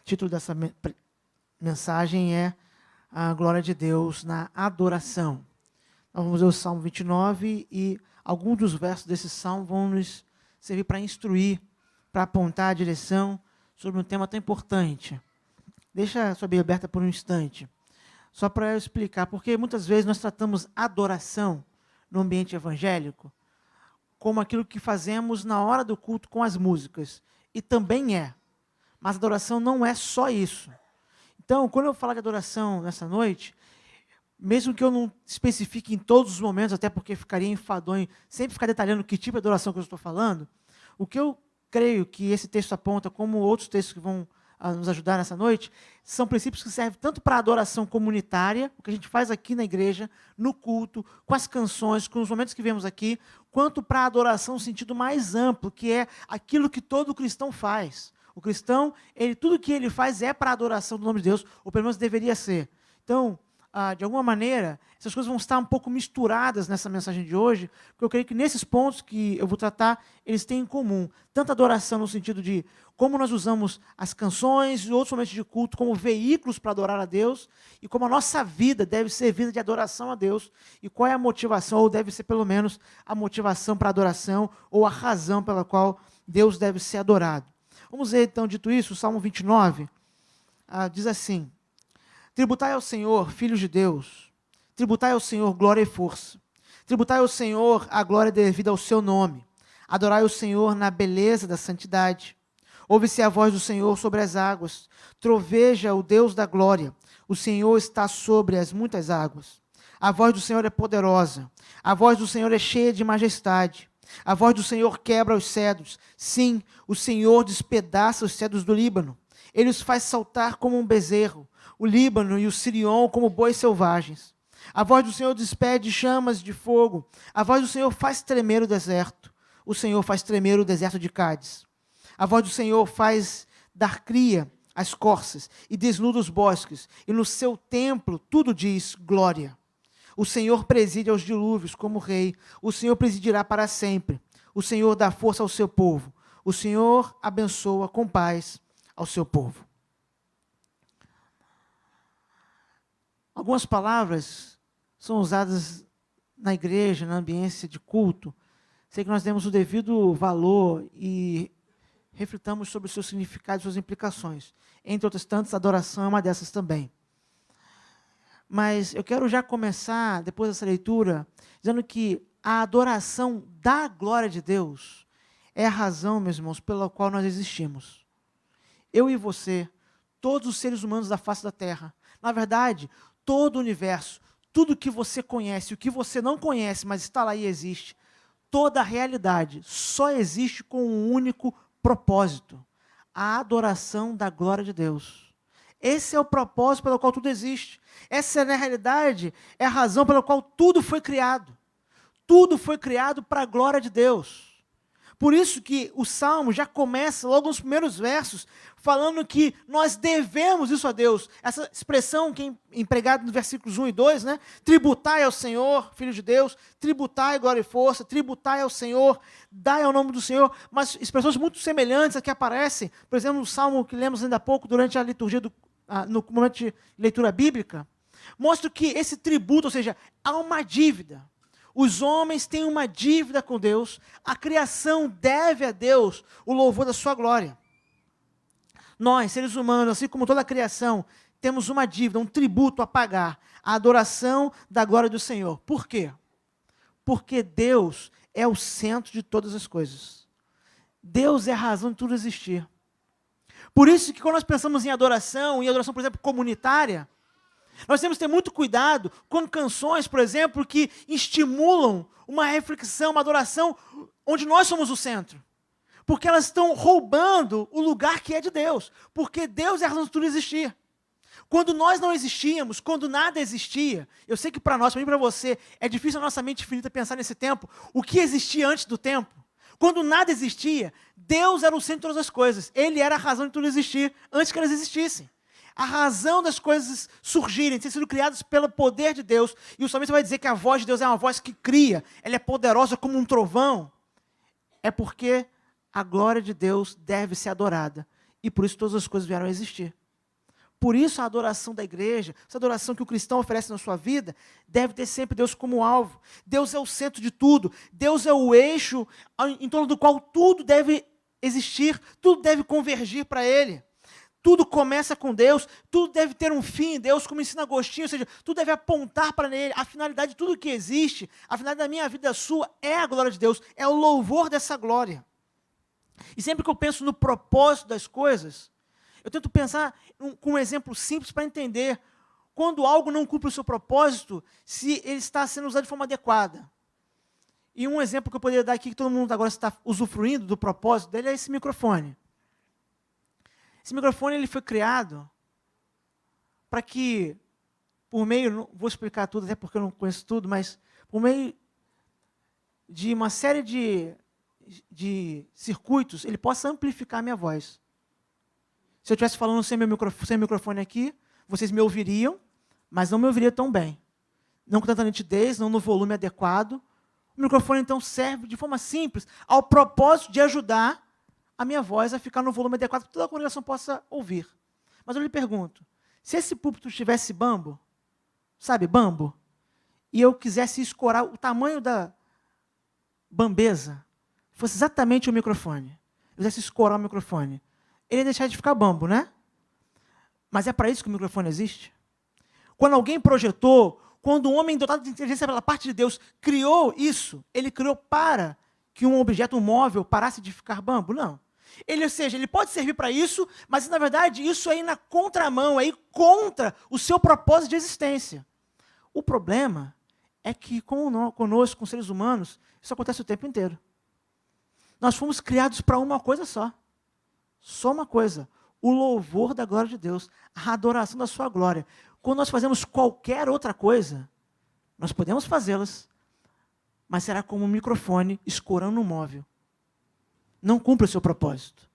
título dessa mensagem é a glória de Deus na adoração. Nós vamos ler o Salmo 29 e alguns dos versos desse salmo vão nos servir para instruir, para apontar a direção sobre um tema tão importante. Deixa a sua Bíblia aberta por um instante, só para eu explicar, porque muitas vezes nós tratamos adoração no ambiente evangélico como aquilo que fazemos na hora do culto com as músicas, e também é, mas adoração não é só isso. Então, quando eu falar de adoração nessa noite, mesmo que eu não especifique em todos os momentos, até porque ficaria enfadonho sempre ficar detalhando que tipo de adoração que eu estou falando, o que eu creio que esse texto aponta, como outros textos que vão nos ajudar nessa noite, são princípios que servem tanto para a adoração comunitária, o que a gente faz aqui na igreja, no culto, com as canções, com os momentos que vemos aqui, quanto para a adoração no sentido mais amplo, que é aquilo que todo cristão faz. O cristão, tudo que ele faz é para a adoração do nome de Deus, ou pelo menos deveria ser. Então, de alguma maneira, essas coisas vão estar um pouco misturadas nessa mensagem de hoje, porque eu creio que nesses pontos que eu vou tratar, eles têm em comum. Tanto a adoração no sentido de como nós usamos as canções e outros momentos de culto como veículos para adorar a Deus, e como a nossa vida deve ser vida de adoração a Deus, e qual é a motivação, ou deve ser pelo menos a motivação para a adoração, ou a razão pela qual Deus deve ser adorado. Vamos ver então, dito isso, o Salmo 29 diz assim: tributai ao Senhor, filhos de Deus, tributai ao Senhor glória e força, tributai ao Senhor a glória devida ao seu nome, adorai o Senhor na beleza da santidade. Ouve-se a voz do Senhor sobre as águas, troveja o Deus da glória, o Senhor está sobre as muitas águas. A voz do Senhor é poderosa, a voz do Senhor é cheia de majestade. A voz do Senhor quebra os cedros, sim, o Senhor despedaça os cedros do Líbano. Ele os faz saltar como um bezerro, o Líbano e o Sirion como bois selvagens. A voz do Senhor despede chamas de fogo, a voz do Senhor faz tremer o deserto. O Senhor faz tremer o deserto de Cádiz. A voz do Senhor faz dar cria às corças e desnuda os bosques, e no seu templo tudo diz glória. O Senhor preside aos dilúvios como rei, o Senhor presidirá para sempre. O Senhor dá força ao seu povo, o Senhor abençoa com paz ao seu povo. Algumas palavras são usadas na igreja, na ambiência de culto, sei que nós demos o devido valor e reflitamos sobre o seu significado e suas implicações. Entre outras tantas, a adoração é uma dessas também. Mas eu quero já começar, depois dessa leitura, dizendo que a adoração da glória de Deus é a razão, meus irmãos, pela qual nós existimos. Eu e você, todos os seres humanos da face da terra, na verdade, todo o universo, tudo que você conhece, o que você não conhece, mas está lá e existe, toda a realidade só existe com um único propósito: a adoração da glória de Deus. Esse é o propósito pelo qual tudo existe. Essa, na realidade, é a razão pela qual tudo foi criado. Tudo foi criado para a glória de Deus. Por isso que o Salmo já começa, logo nos primeiros versos, falando que nós devemos isso a Deus. Essa expressão que é empregada nos versículos 1 e 2, né? Tributai ao Senhor, filho de Deus, tributai glória e força, tributai ao Senhor, dai ao nome do Senhor. Mas expressões muito semelhantes aqui aparecem, por exemplo, no Salmo que lemos ainda há pouco, durante a liturgia, no momento de leitura bíblica, mostra que esse tributo, ou seja, há uma dívida. Os homens têm uma dívida com Deus, a criação deve a Deus o louvor da sua glória. Nós, seres humanos, assim como toda a criação, temos uma dívida, um tributo a pagar, a adoração da glória do Senhor. Por quê? Porque Deus é o centro de todas as coisas. Deus é a razão de tudo existir. Por isso que quando nós pensamos em adoração, por exemplo, comunitária, nós temos que ter muito cuidado com canções, por exemplo, que estimulam uma reflexão, uma adoração, onde nós somos o centro. Porque elas estão roubando o lugar que é de Deus. Porque Deus é a razão de tudo existir. Quando nós não existíamos, quando nada existia, eu sei que para nós, para mim e para você, é difícil a nossa mente infinita pensar nesse tempo, o que existia antes do tempo. Quando nada existia, Deus era o centro de todas as coisas. Ele era a razão de tudo existir, antes que elas existissem. A razão das coisas surgirem, terem sido criadas pelo poder de Deus, e o salmista vai dizer que a voz de Deus é uma voz que cria, ela é poderosa como um trovão, é porque a glória de Deus deve ser adorada. e por isso todas as coisas vieram a existir. Por isso a adoração da igreja, essa adoração que o cristão oferece na sua vida, deve ter sempre Deus como alvo. Deus é o centro de tudo. Deus é o eixo em torno do qual tudo deve existir, tudo deve convergir para Ele. Tudo começa com Deus, tudo deve ter um fim em Deus, como ensina Agostinho, ou seja, tudo deve apontar para Ele. A finalidade de tudo que existe, a finalidade da minha vida e da sua, é a glória de Deus, é o louvor dessa glória. E sempre que eu penso no propósito das coisas, eu tento pensar com um exemplo simples para entender quando algo não cumpre o seu propósito, se ele está sendo usado de forma adequada. E um exemplo que eu poderia dar aqui, que todo mundo agora está usufruindo do propósito dele, é esse microfone. Esse microfone ele foi criado para que, por meio, não vou explicar tudo, até porque eu não conheço tudo, mas por meio de uma série de circuitos, ele possa amplificar a minha voz. Se eu estivesse falando sem microfone aqui, vocês me ouviriam, mas não me ouviriam tão bem. Não com tanta nitidez, não no volume adequado. O microfone, então, serve de forma simples ao propósito de ajudar a minha voz a ficar no volume adequado para que toda a congregação possa ouvir. Mas eu lhe pergunto, se esse púlpito tivesse bambo, sabe, bambo, e eu quisesse escorar o tamanho da bambeza, fosse exatamente o microfone, eu quisesse escorar o microfone, ele ia deixar de ficar bambo, né? Mas é para isso que o microfone existe? Quando alguém projetou, quando um homem dotado de inteligência pela parte de Deus criou isso, ele criou para que um objeto, um móvel, parasse de ficar bambo? Não. Ou seja, ele pode servir para isso, mas, na verdade, isso é ir na contramão, é ir contra o seu propósito de existência. O problema é que, conosco, com seres humanos, isso acontece o tempo inteiro. Nós fomos criados para uma coisa só. Só uma coisa, o louvor da glória de Deus, a adoração da sua glória. Quando nós fazemos qualquer outra coisa, nós podemos fazê-las, mas será como um microfone escorando um móvel. Não cumpre o seu propósito.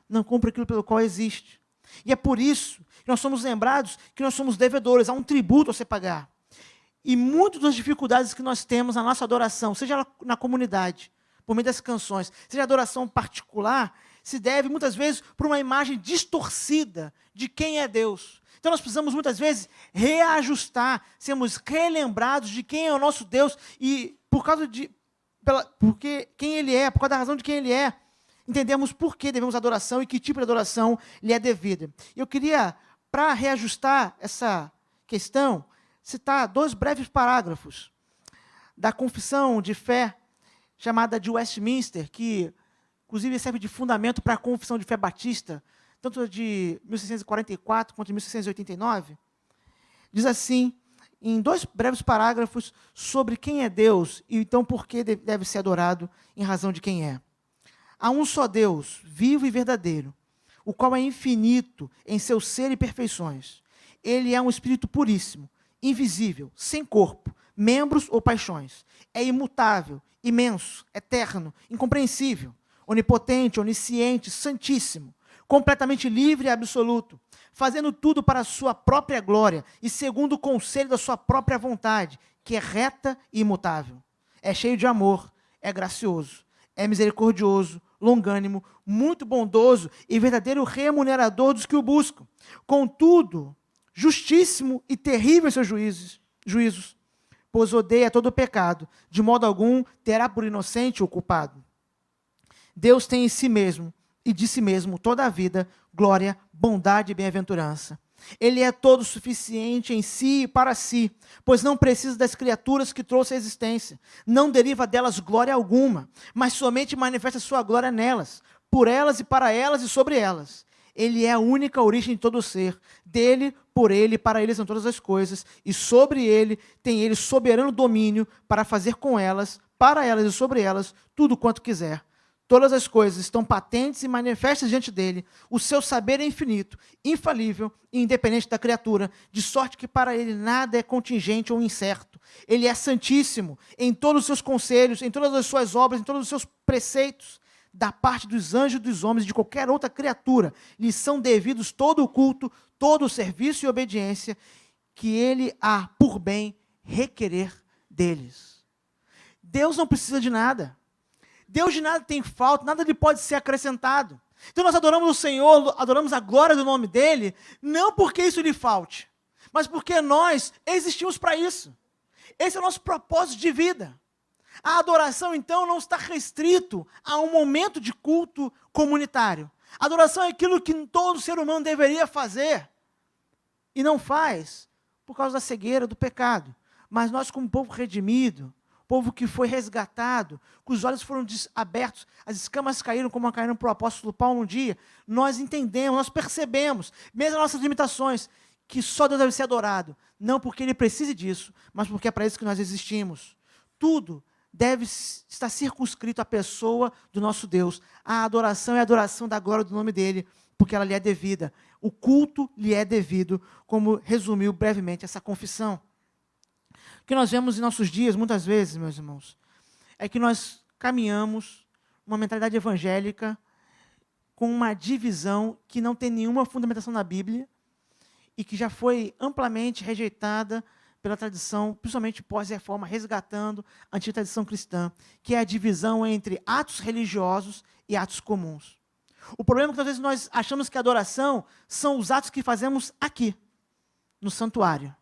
Não cumpre aquilo pelo qual existe. E é por isso que nós somos lembrados que nós somos devedores, há um tributo a ser pagar. E muitas das dificuldades que nós temos na nossa adoração, seja na comunidade, por meio das canções, seja a adoração particular, se deve muitas vezes por uma imagem distorcida de quem é Deus. Então nós precisamos muitas vezes reajustar, sermos relembrados de quem é o nosso Deus e porque quem Ele é, por causa da razão de quem Ele é, entendemos por que devemos adoração e que tipo de adoração lhe é devida. Eu queria, para reajustar essa questão, citar 2 breves parágrafos da confissão de fé chamada de Westminster, que inclusive serve de fundamento para a confissão de fé batista, tanto de 1644 quanto de 1689, diz assim, em 2 breves parágrafos, sobre quem é Deus e então por que deve ser adorado em razão de quem é. Há um só Deus, vivo e verdadeiro, o qual é infinito em seu ser e perfeições. Ele é um espírito puríssimo, invisível, sem corpo, membros ou paixões. É imutável, imenso, eterno, incompreensível, onipotente, onisciente, santíssimo, completamente livre e absoluto, fazendo tudo para a sua própria glória e segundo o conselho da sua própria vontade, que é reta e imutável. É cheio de amor, é gracioso, é misericordioso, longânimo, muito bondoso e verdadeiro remunerador dos que o buscam. Contudo, justíssimo e terrível seus juízos, pois odeia todo o pecado, de modo algum terá por inocente o culpado. Deus tem em si mesmo e de si mesmo toda a vida, glória, bondade e bem-aventurança. Ele é todo suficiente em si e para si, pois não precisa das criaturas que trouxe à existência. Não deriva delas glória alguma, mas somente manifesta sua glória nelas, por elas e para elas e sobre elas. Ele é a única origem de todo o ser. Dele, por ele e para ele são todas as coisas, e sobre ele tem ele soberano domínio para fazer com elas, para elas e sobre elas, tudo quanto quiser. Todas as coisas estão patentes e manifestas diante dele. O seu saber é infinito, infalível e independente da criatura, de sorte que para ele nada é contingente ou incerto. Ele é santíssimo em todos os seus conselhos, em todas as suas obras, em todos os seus preceitos. Da parte dos anjos, dos homens e de qualquer outra criatura, lhes são devidos todo o culto, todo o serviço e obediência que ele há por bem requerer deles. Deus não precisa de nada. Deus de nada tem falta, nada lhe pode ser acrescentado. Então nós adoramos o Senhor, adoramos a glória do nome dEle, não porque isso lhe falte, mas porque nós existimos para isso. Esse é o nosso propósito de vida. A adoração, então, não está restrito a um momento de culto comunitário. A adoração é aquilo que todo ser humano deveria fazer e não faz por causa da cegueira do pecado. Mas nós, como povo redimido, povo que foi resgatado, cujos olhos foram abertos, as escamas caíram como caíram para o apóstolo Paulo um dia, nós entendemos, nós percebemos, mesmo as nossas limitações, que só Deus deve ser adorado. Não porque Ele precise disso, mas porque é para isso que nós existimos. Tudo deve estar circunscrito à pessoa do nosso Deus. A adoração é a adoração da glória do nome dEle, porque ela lhe é devida. O culto lhe é devido, como resumiu brevemente essa confissão. O que nós vemos em nossos dias, muitas vezes, meus irmãos, é que nós caminhamos uma mentalidade evangélica com uma divisão que não tem nenhuma fundamentação na Bíblia e que já foi amplamente rejeitada pela tradição, principalmente pós-reforma, resgatando a antiga tradição cristã, que é a divisão entre atos religiosos e atos comuns. O problema é que às vezes nós achamos que a adoração são os atos que fazemos aqui, no santuário.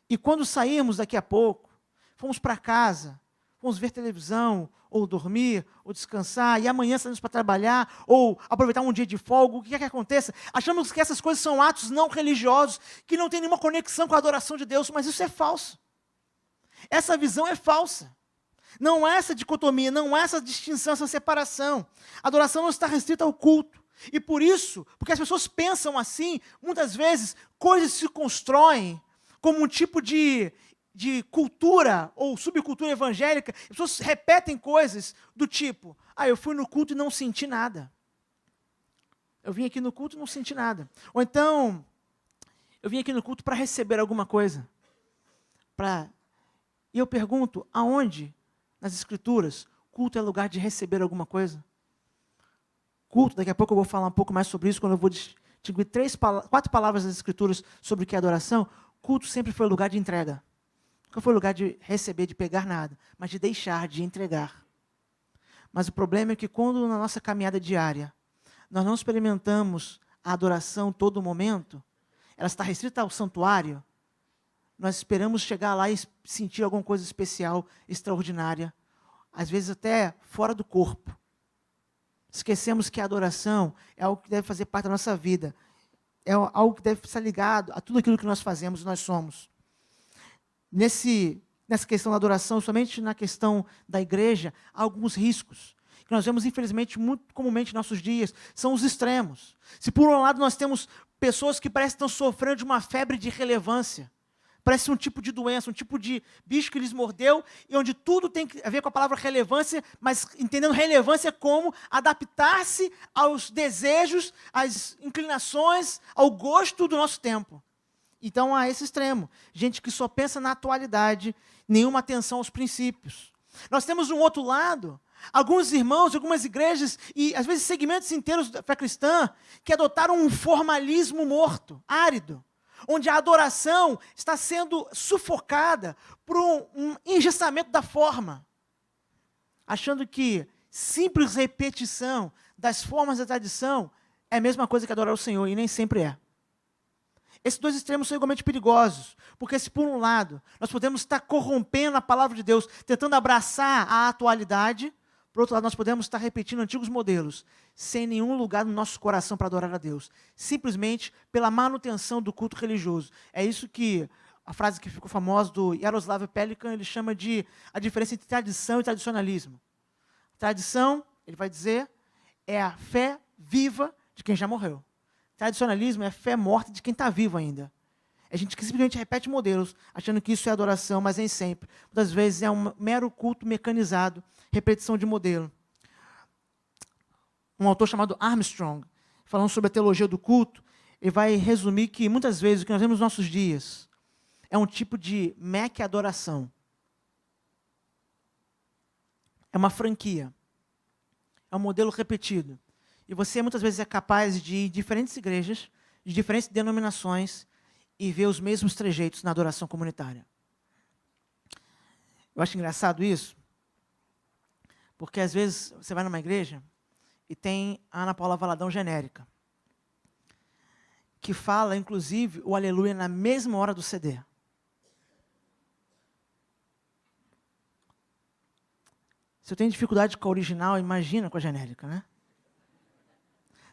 E quando saímos daqui a pouco, fomos para casa, fomos ver televisão, ou dormir, ou descansar, e amanhã saímos para trabalhar, ou aproveitar um dia de folga, o que quer que aconteça, achamos que essas coisas são atos não religiosos, que não têm nenhuma conexão com a adoração de Deus, mas isso é falso. Essa visão é falsa. Não há essa dicotomia, não há essa distinção, essa separação. A adoração não está restrita ao culto. E por isso, porque as pessoas pensam assim, muitas vezes, coisas se constroem como um tipo de cultura ou subcultura evangélica, as pessoas repetem coisas do tipo, eu fui no culto e não senti nada. Eu vim aqui no culto e não senti nada. Ou então, eu vim aqui no culto para receber alguma coisa. E eu pergunto, aonde, nas Escrituras, culto é lugar de receber alguma coisa? Culto, daqui a pouco eu vou falar um pouco mais sobre isso, quando eu vou distinguir 4 palavras das Escrituras sobre o que é adoração. Culto sempre foi lugar de entrega. Nunca foi lugar de receber, de pegar nada, mas de deixar, de entregar. Mas o problema é que quando na nossa caminhada diária, nós não experimentamos a adoração todo momento, ela está restrita ao santuário, nós esperamos chegar lá e sentir alguma coisa especial, extraordinária, às vezes até fora do corpo. Esquecemos que a adoração é algo que deve fazer parte da nossa vida, é algo que deve estar ligado a tudo aquilo que nós fazemos e nós somos. Nessa questão da adoração, somente na questão da igreja, há alguns riscos, que nós vemos, infelizmente, muito comumente em nossos dias, são os extremos. Se por um lado nós temos pessoas que parecem que estão sofrendo de uma febre de relevância, parece um tipo de doença, um tipo de bicho que lhes mordeu, e onde tudo tem a ver com a palavra relevância, mas entendendo relevância como adaptar-se aos desejos, às inclinações, ao gosto do nosso tempo. Então há esse extremo, gente que só pensa na atualidade, nenhuma atenção aos princípios. Nós temos um outro lado, alguns irmãos, algumas igrejas, e às vezes segmentos inteiros da fé cristã, que adotaram um formalismo morto, árido, onde a adoração está sendo sufocada por um engessamento da forma, achando que simples repetição das formas da tradição é a mesma coisa que adorar o Senhor, e nem sempre é. Esses dois extremos são igualmente perigosos, porque se por um lado nós podemos estar corrompendo a palavra de Deus, tentando abraçar a atualidade, por outro lado nós podemos estar repetindo antigos modelos, sem nenhum lugar no nosso coração para adorar a Deus, simplesmente pela manutenção do culto religioso. É isso que a frase que ficou famosa do Jaroslav Pelikan, ele chama de a diferença entre tradição e tradicionalismo. Tradição, ele vai dizer, é a fé viva de quem já morreu. Tradicionalismo é a fé morta de quem está vivo ainda. A gente que simplesmente repete modelos, achando que isso é adoração, mas nem sempre. Muitas vezes é um mero culto mecanizado, repetição de modelo. Um autor chamado Armstrong, falando sobre a teologia do culto, ele vai resumir que muitas vezes o que nós vemos nos nossos dias é um tipo de adoração. É uma franquia. É um modelo repetido. E você muitas vezes é capaz de ir em diferentes igrejas, de diferentes denominações, e ver os mesmos trejeitos na adoração comunitária. Eu acho engraçado isso, porque às vezes você vai numa igreja e tem a Ana Paula Valadão genérica, que fala, inclusive, o aleluia na mesma hora do CD. Se eu tenho dificuldade com a original, imagina com a genérica, né?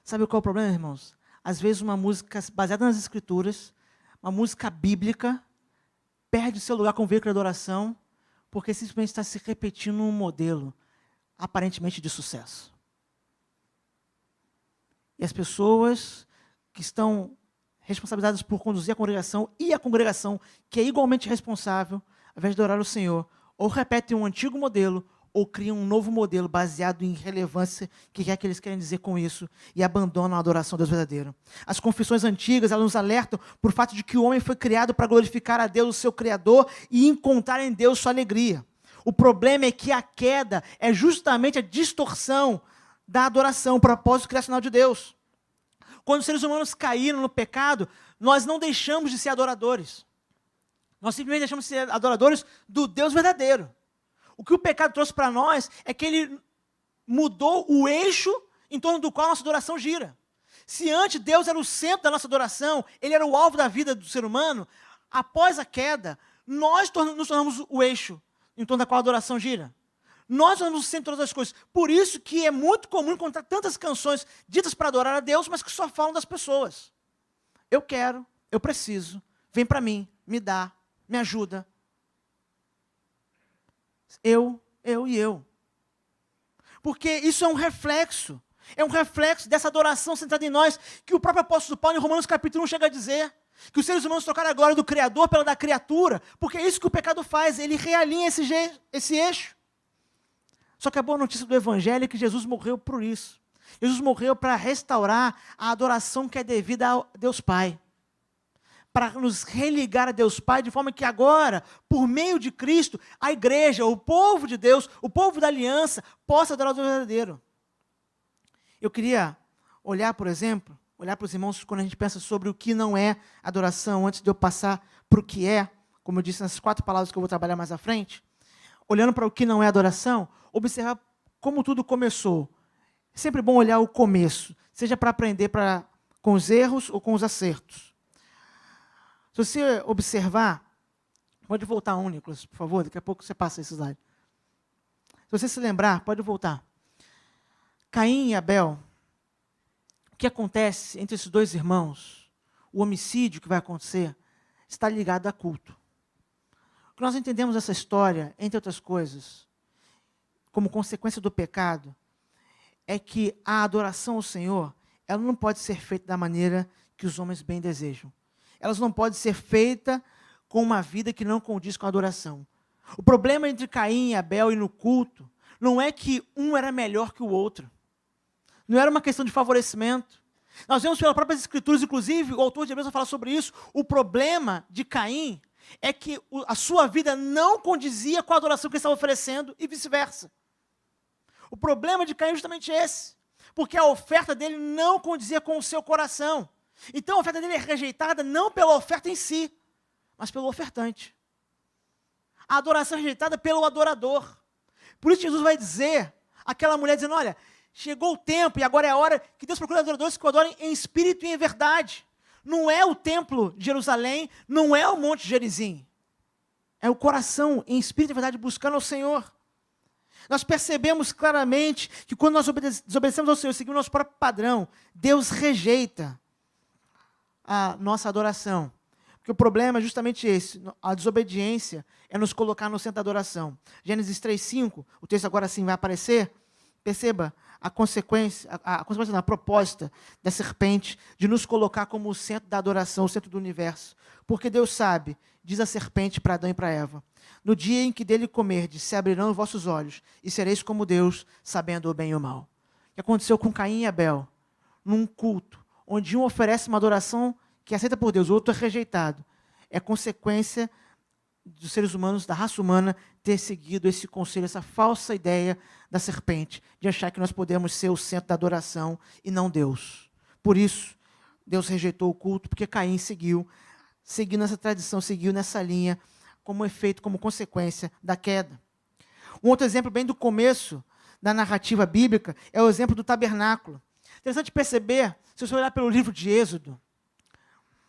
Sabe qual é o problema, irmãos? Às vezes uma música baseada nas Escrituras, uma música bíblica, perde seu lugar como veículo de adoração, porque simplesmente está se repetindo um modelo, aparentemente de sucesso. E as pessoas que estão responsabilizadas por conduzir a congregação, e a congregação, que é igualmente responsável, ao invés de adorar o Senhor, ou repetem um antigo modelo, ou criam um novo modelo baseado em relevância, que é que eles querem dizer com isso, e abandonam a adoração a Deus verdadeiro. As confissões antigas, elas nos alertam por fato de que o homem foi criado para glorificar a Deus, o seu Criador, e encontrar em Deus sua alegria. O problema é que a queda é justamente a distorção da adoração, o propósito criacional de Deus. Quando os seres humanos caíram no pecado, nós não deixamos de ser adoradores. Nós simplesmente deixamos de ser adoradores do Deus verdadeiro. O que o pecado trouxe para nós é que ele mudou o eixo em torno do qual a nossa adoração gira. Se antes Deus era o centro da nossa adoração, ele era o alvo da vida do ser humano, após a queda, nós nos tornamos o eixo em torno da qual a adoração gira. Nós somos o centro de todas as coisas. Por isso que é muito comum encontrar tantas canções ditas para adorar a Deus, mas que só falam das pessoas. Eu quero, eu preciso, vem para mim, me dá, me ajuda. Eu e eu. Porque isso é um reflexo dessa adoração centrada em nós, que o próprio apóstolo Paulo, em Romanos capítulo 1, chega a dizer, que os seres humanos trocaram a glória do Criador pela da criatura, porque é isso que o pecado faz, ele realinha esse eixo. Só que a boa notícia do Evangelho é que Jesus morreu por isso. Jesus morreu para restaurar a adoração que é devida a Deus Pai. Para nos religar a Deus Pai, de forma que agora, por meio de Cristo, a igreja, o povo de Deus, o povo da aliança, possa adorar o Deus verdadeiro. Eu queria olhar, por exemplo, olhar para os irmãos quando a gente pensa sobre o que não é adoração, antes de eu passar para o que é, como eu disse nas 4 palavras que eu vou trabalhar mais à frente. Olhando para o que não é adoração, observar como tudo começou. É sempre bom olhar o começo, seja para aprender com os erros ou com os acertos. Se você observar, pode voltar um, Nicolas, por favor, daqui a pouco você passa esse slide. Se você se lembrar, pode voltar. Caim e Abel, o que acontece entre esses dois irmãos, o homicídio que vai acontecer, está ligado a culto. O que nós entendemos dessa história, entre outras coisas, como consequência do pecado, é que a adoração ao Senhor, ela não pode ser feita da maneira que os homens bem desejam. Elas não podem ser feitas com uma vida que não condiz com a adoração. O problema entre Caim e Abel e no culto, não é que um era melhor que o outro. Não era uma questão de favorecimento. Nós vemos pelas próprias Escrituras, inclusive, o autor de Hebreus vai falar sobre isso. O problema de Caim é que a sua vida não condizia com a adoração que ele estava oferecendo e vice-versa. O problema de Caim é justamente esse, porque a oferta dele não condizia com o seu coração. Então a oferta dele é rejeitada não pela oferta em si, mas pelo ofertante. A adoração é rejeitada pelo adorador. Por isso Jesus vai dizer, aquela mulher dizendo, olha, chegou o tempo e agora é a hora que Deus procura adoradores que o adorem em espírito e em verdade. Não é o templo de Jerusalém, não é o Monte Gerizim. É o coração em espírito e verdade buscando ao Senhor. Nós percebemos claramente que quando nós desobedecemos ao Senhor, seguimos o nosso próprio padrão, Deus rejeita a nossa adoração. Porque o problema é justamente esse, a desobediência é nos colocar no centro da adoração. Gênesis 3:5, o texto agora sim vai aparecer, perceba a consequência da proposta da serpente de nos colocar como o centro da adoração, o centro do universo. Porque Deus sabe, diz a serpente para Adão e para Eva, no dia em que dele comerdes, se abrirão os vossos olhos, e sereis como Deus, sabendo o bem e o mal. O que aconteceu com Caim e Abel, num culto, onde um oferece uma adoração que é aceita por Deus, o outro é rejeitado, é consequência dos seres humanos, da raça humana, ter seguido esse conselho, essa falsa ideia da serpente, de achar que nós podemos ser o centro da adoração e não Deus. Por isso, Deus rejeitou o culto, porque Caim seguiu nessa tradição, seguiu nessa linha, como efeito, como consequência da queda. Um outro exemplo bem do começo da narrativa bíblica é o exemplo do tabernáculo. Interessante perceber, se você olhar pelo livro de Êxodo,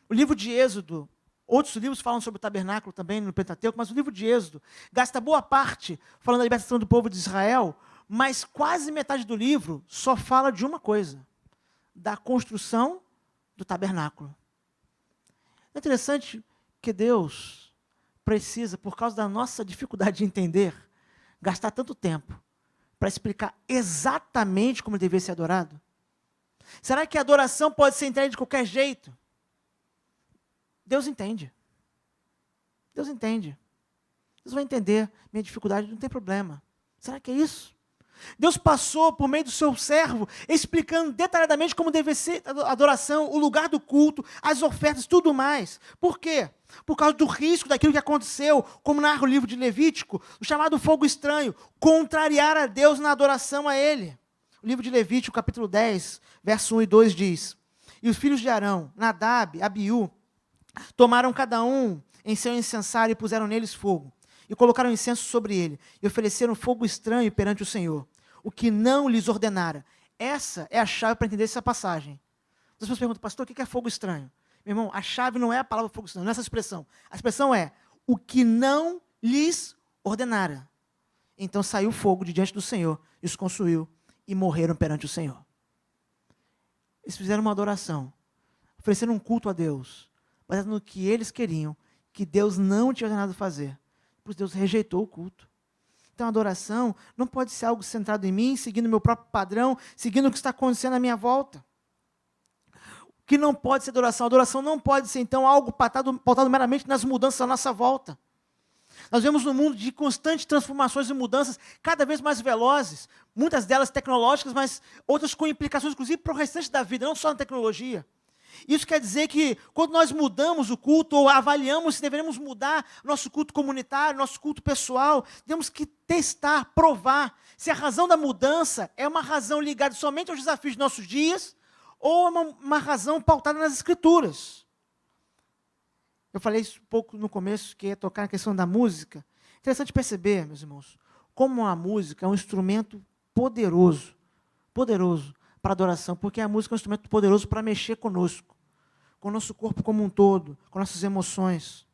o livro de Êxodo, outros livros falam sobre o tabernáculo também no Pentateuco, mas o livro de Êxodo gasta boa parte falando da libertação do povo de Israel, mas quase metade do livro só fala de uma coisa, da construção do tabernáculo. É interessante que Deus precisa, por causa da nossa dificuldade de entender, gastar tanto tempo para explicar exatamente como ele deveria ser adorado. Será que a adoração pode ser entregue de qualquer jeito? Deus entende. Deus entende. Deus vai entender minha dificuldade, não tem problema. Será que é isso? Deus passou por meio do seu servo, explicando detalhadamente como deve ser a adoração, o lugar do culto, as ofertas, tudo mais. Por quê? Por causa do risco daquilo que aconteceu, como narra o livro de Levítico, o chamado fogo estranho, contrariar a Deus na adoração a Ele. O livro de Levítico, capítulo 10, verso 1 e 2 diz: E os filhos de Arão, Nadab, Abiú, tomaram cada um em seu incensário e puseram neles fogo, e colocaram incenso sobre ele, e ofereceram fogo estranho perante o Senhor, o que não lhes ordenara. Essa é a chave para entender essa passagem. As pessoas perguntam, pastor, o que é fogo estranho? Meu irmão, a chave não é a palavra fogo estranho, não é essa expressão. A expressão é, o que não lhes ordenara. Então saiu fogo de diante do Senhor, e os consumiu, e morreram perante o Senhor. Eles fizeram uma adoração, ofereceram um culto a Deus, baseado no que eles queriam, que Deus não tinha ordenado fazer. Pois Deus rejeitou o culto. Então a adoração não pode ser algo centrado em mim, seguindo o meu próprio padrão, seguindo o que está acontecendo à minha volta. O que não pode ser adoração? A adoração não pode ser, então, algo pautado meramente nas mudanças à nossa volta. Nós vemos um mundo de constantes transformações e mudanças, cada vez mais velozes, muitas delas tecnológicas, mas outras com implicações, inclusive, para o restante da vida, não só na tecnologia. Isso quer dizer que, quando nós mudamos o culto, ou avaliamos se deveremos mudar nosso culto comunitário, nosso culto pessoal, temos que testar, provar, se a razão da mudança é uma razão ligada somente aos desafios de nossos dias, ou é uma razão pautada nas Escrituras. Eu falei isso um pouco no começo, que ia tocar na questão da música. Interessante perceber, meus irmãos, como a música é um instrumento poderoso para adoração, porque a música é um instrumento poderoso para mexer conosco, com o nosso corpo como um todo, com nossas emoções.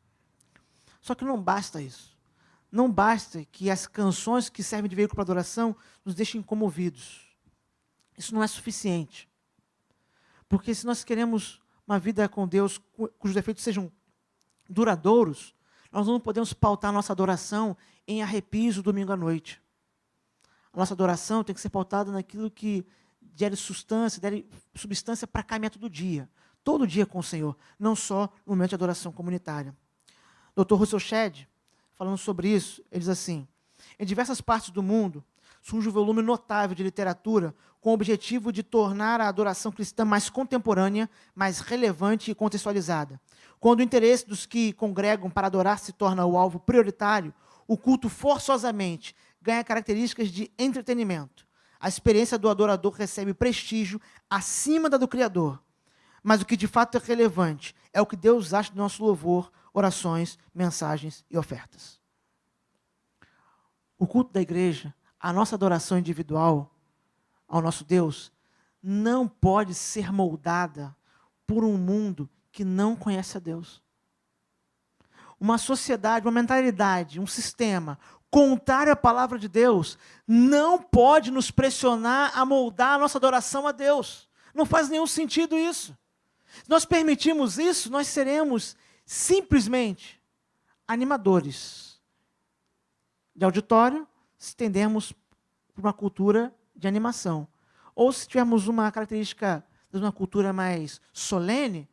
Só que não basta isso. Não basta que as canções que servem de veículo para adoração nos deixem comovidos. Isso não é suficiente. Porque se nós queremos uma vida com Deus cujos efeitos sejam duradouros, nós não podemos pautar a nossa adoração em arrepios do domingo à noite. A nossa adoração tem que ser pautada naquilo que gere substância para caminhar todo dia com o Senhor, não só no momento de adoração comunitária. Dr. Russell Shedd, falando sobre isso, ele diz assim: em diversas partes do mundo, surge um volume notável de literatura com o objetivo de tornar a adoração cristã mais contemporânea, mais relevante e contextualizada. Quando o interesse dos que congregam para adorar se torna o alvo prioritário, o culto forçosamente ganha características de entretenimento. A experiência do adorador recebe prestígio acima da do Criador. Mas o que de fato é relevante é o que Deus acha do nosso louvor, orações, mensagens e ofertas. O culto da igreja, a nossa adoração individual ao nosso Deus, não pode ser moldada por um mundo que não conhece a Deus. Uma sociedade, uma mentalidade, um sistema contrário à palavra de Deus não pode nos pressionar a moldar a nossa adoração a Deus. Não faz nenhum sentido isso. Se nós permitirmos isso, nós seremos simplesmente animadores de auditório, se tendermos para uma cultura de animação. Ou se tivermos uma característica de uma cultura mais solene,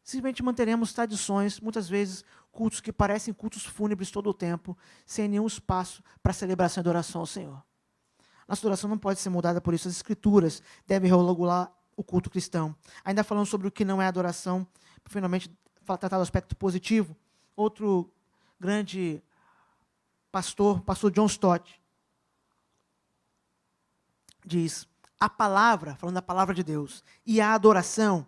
simplesmente manteremos tradições, muitas vezes cultos que parecem cultos fúnebres todo o tempo, sem nenhum espaço para celebração e adoração ao Senhor. Nossa adoração não pode ser mudada por isso. As Escrituras devem regular o culto cristão. Ainda falando sobre o que não é adoração, finalmente tratar do aspecto positivo, outro grande pastor John Stott, diz: a palavra, falando da palavra de Deus, e a adoração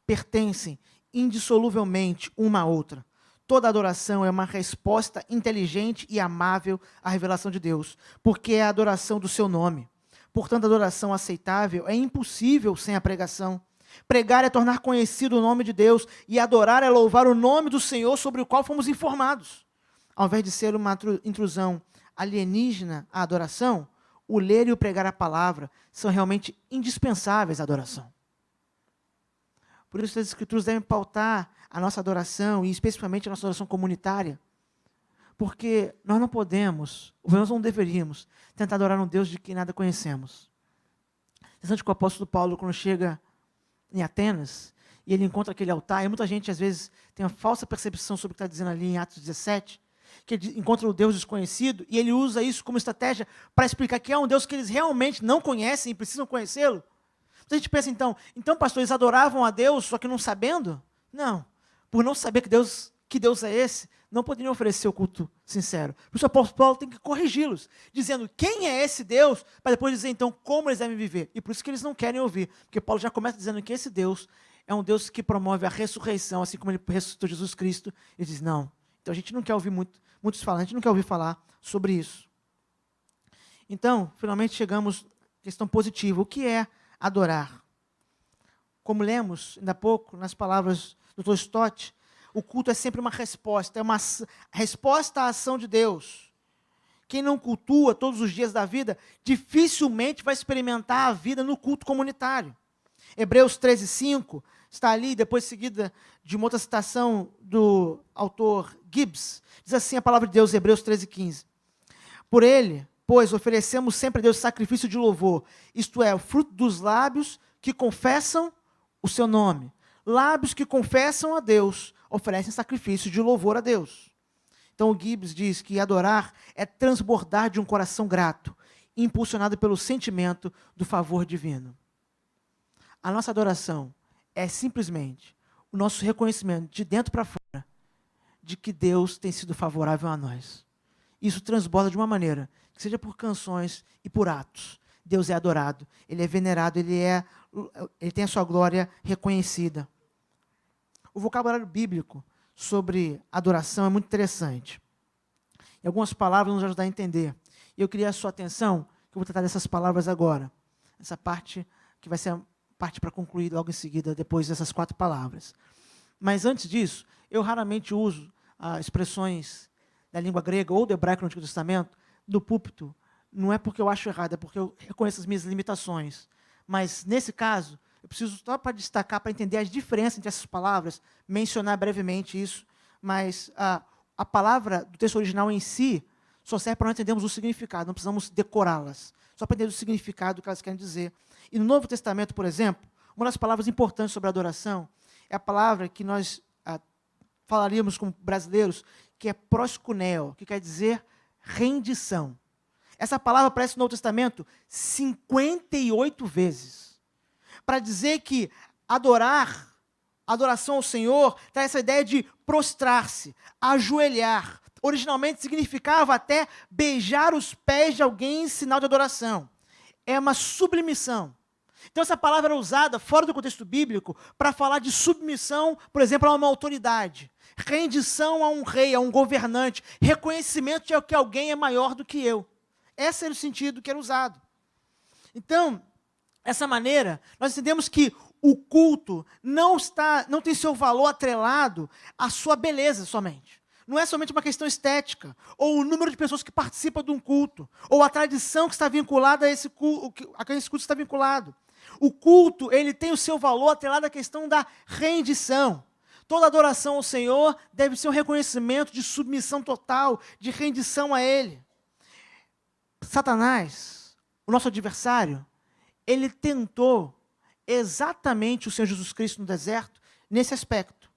pertencem indissoluvelmente uma à outra. Toda adoração é uma resposta inteligente e amável à revelação de Deus, porque é a adoração do seu nome. Portanto, a adoração aceitável é impossível sem a pregação. Pregar é tornar conhecido o nome de Deus, e adorar é louvar o nome do Senhor sobre o qual fomos informados. Ao invés de ser uma intrusão alienígena à adoração, o ler e o pregar a palavra são realmente indispensáveis à adoração. Por isso, as Escrituras devem pautar a nossa adoração, e especificamente a nossa adoração comunitária, porque nós não podemos, ou nós não deveríamos, tentar adorar um Deus de que nada conhecemos. Interessante que o apóstolo Paulo, quando chega em Atenas, e ele encontra aquele altar, e muita gente, às vezes, tem uma falsa percepção sobre o que está dizendo ali em Atos 17, que ele encontra o Deus desconhecido, e ele usa isso como estratégia para explicar que é um Deus que eles realmente não conhecem e precisam conhecê-lo. Então a gente pensa, então, pastor, eles adoravam a Deus, só que não sabendo? Não. Por não saber que Deus é esse, não poderiam oferecer o culto sincero. Por isso o apóstolo Paulo tem que corrigi-los, dizendo quem é esse Deus, para depois dizer, então, como eles devem viver. E por isso que eles não querem ouvir, porque Paulo já começa dizendo que esse Deus é um Deus que promove a ressurreição, assim como ele ressuscitou Jesus Cristo. Ele diz, não. Então a gente não quer ouvir muitos falar, a gente não quer ouvir falar sobre isso. Então, finalmente chegamos à questão positiva. O que é adorar? Como lemos ainda há pouco, nas palavras do Dr. Stott, o culto é sempre uma resposta, é uma resposta à ação de Deus. Quem não cultua todos os dias da vida, dificilmente vai experimentar a vida no culto comunitário. Hebreus 13:5 está ali, depois seguida de uma outra citação do autor Gibbs. Diz assim a palavra de Deus, Hebreus 13:15. Por ele, pois, oferecemos sempre a Deus sacrifício de louvor, isto é, o fruto dos lábios que confessam o seu nome. Lábios que confessam a Deus oferecem sacrifício de louvor a Deus. Então o Gibbs diz que adorar é transbordar de um coração grato, impulsionado pelo sentimento do favor divino. A nossa adoração é simplesmente o nosso reconhecimento de dentro para fora de que Deus tem sido favorável a nós. Isso transborda de uma maneira que seja por canções e por atos. Deus é adorado, Ele é venerado, Ele tem a sua glória reconhecida. O vocabulário bíblico sobre adoração é muito interessante. E algumas palavras nos ajudam a entender. E eu queria a sua atenção, que eu vou tratar dessas palavras agora. Essa parte que vai ser a parte para concluir logo em seguida, depois dessas 4 palavras. Mas antes disso, eu raramente uso expressões da língua grega ou do hebraico no Antigo Testamento no púlpito. Não é porque eu acho errado, é porque eu reconheço as minhas limitações. Mas, nesse caso, eu preciso só para destacar, para entender as diferenças entre essas palavras, mencionar brevemente isso, mas a palavra do texto original em si só serve para nós entendermos o significado, não precisamos decorá-las, só para entender o significado que elas querem dizer. E no Novo Testamento, por exemplo, uma das palavras importantes sobre a adoração é a palavra que nós falaríamos como brasileiros, que é proskuneo, que quer dizer rendição. Essa palavra aparece no Novo Testamento 58 vezes. Para dizer que adoração ao Senhor, traz essa ideia de prostrar-se, ajoelhar. Originalmente significava até beijar os pés de alguém em sinal de adoração. É uma submissão. Então essa palavra era usada fora do contexto bíblico para falar de submissão, por exemplo, a uma autoridade. Rendição a um rei, a um governante. Reconhecimento de que alguém é maior do que eu. Esse era o sentido que era usado. Então, dessa maneira, nós entendemos que o culto não tem seu valor atrelado à sua beleza somente. Não é somente uma questão estética, ou o número de pessoas que participam de um culto, ou a tradição que está vinculada a esse culto, está vinculado. O culto, ele tem o seu valor atrelado à questão da rendição. Toda adoração ao Senhor deve ser um reconhecimento de submissão total, de rendição a Ele. Satanás, o nosso adversário, ele tentou exatamente o Senhor Jesus Cristo no deserto nesse aspecto.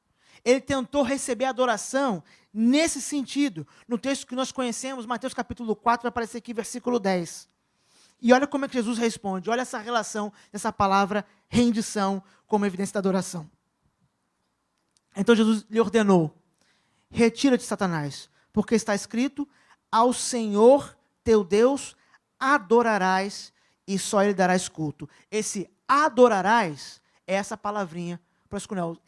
Ele tentou receber a adoração nesse sentido. No texto que nós conhecemos, Mateus capítulo 4, vai aparecer aqui versículo 10. E olha como é que Jesus responde, olha essa relação dessa palavra rendição como evidência da adoração. Então Jesus lhe ordenou, retira-te, Satanás, porque está escrito, ao Senhor teu Deus adorarás e só Ele darás culto. Esse adorarás é essa palavrinha proskuneo.